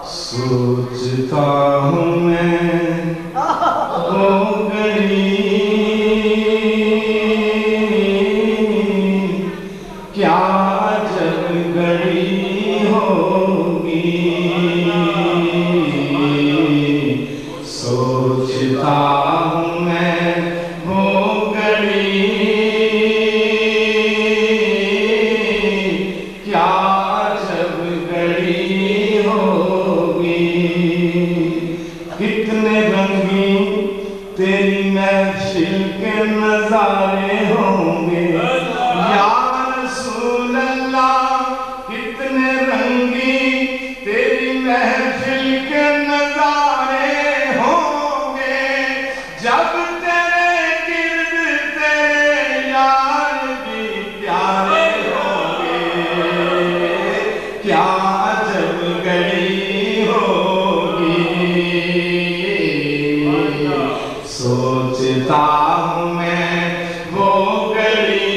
سوچتا ہوں میں وہ گھڑی کیا جب گھڑی ہوگی، سوچتا ہوں میں وہ گھڑی کیا جب گھڑی ہوگی، کتنے رنگین تیری محفل کے نظارے ہوں گے یا رسول اللہ، کتنے رنگین تیری محفل کے نظارے ہوں گے، جب تیرے گرد تیرے یار بھی پیارے ہوں گے، کیا جب گھڑی ہوگی، سوچتا ہوں میں وہ گھڑی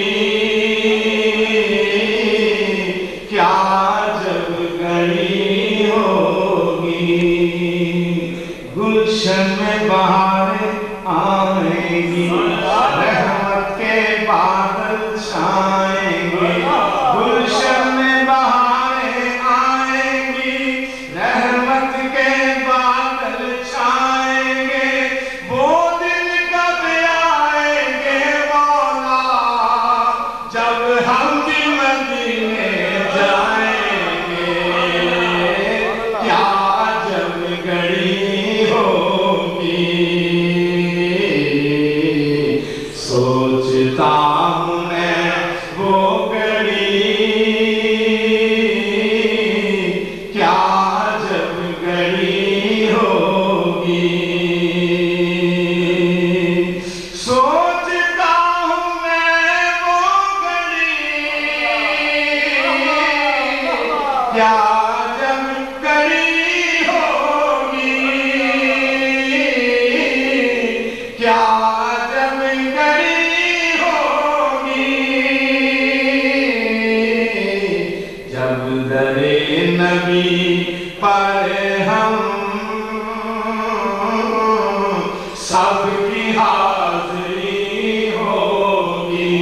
کیا جب گھڑی ہوگی، گلشن میں بہاریں آئیں گی، رحمت کے بادل چھائیں گے، گلشن میں بہاریں آئیں گی، رحمت کے بادل چھائیں گے، وہ دن کب آئیں گے مولا جب ہم بھی مدینے جائیں گے، کیا جب گھڑی ہوگی، سوچتا ہوں میں وہ گھڑی کیا جب گھڑی ہوگی، سوچتا ہوں میں وہ گھڑی کیا جب گھڑی ہوگی، کیا جب گھڑی ہوگی، جب در نبی پر ہم سب کی حاضری ہوگی،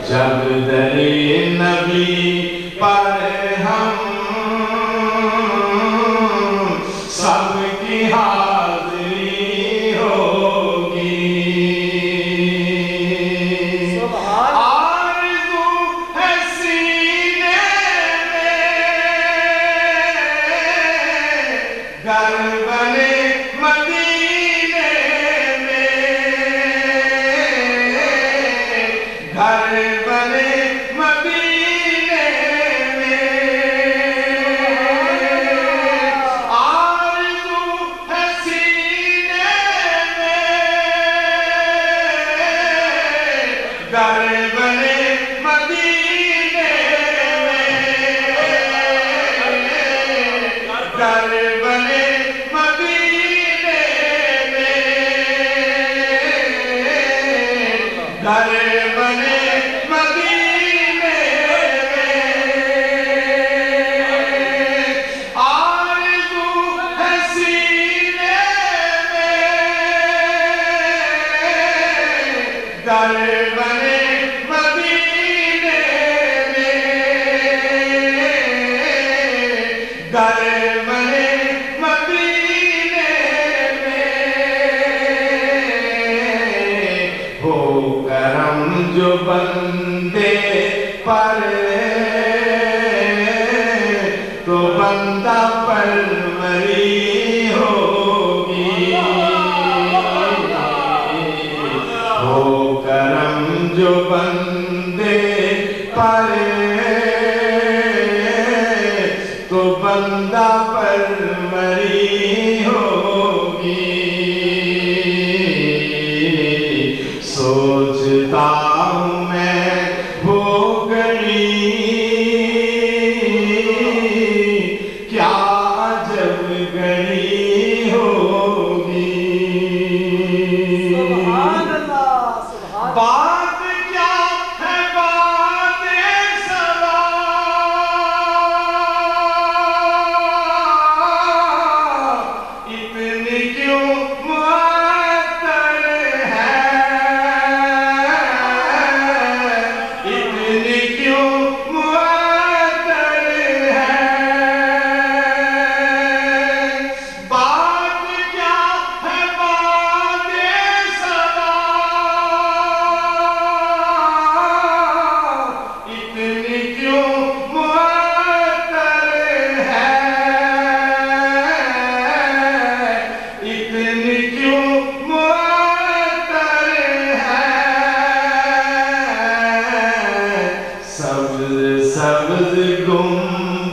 جب در نبی پر ہم سب کی حاضری ہوگی، آرزو ہے سینے میں گھر بنے مدینے میں، گھر بنے مدینے میں، آرزو ہے سینے میں گھر بنے مدینے میں، گھر بنے مدینے میں، گھر بنے مدینے میں، آرزو ہے سینے میں گھر بنے مدینے میں، گھر بنے مدینے میں، ہو کرم جو بندے پر تو بندہ پروری ہوگی، ہو کرم جو بندے پر تو بندہ پروری ہوگی، سوچتا ہوں میں وہ گھڑی کیا جب گھڑی ہوگی، سبحان اللہ، سبحان اللہ، بات کیا ہے بات سوا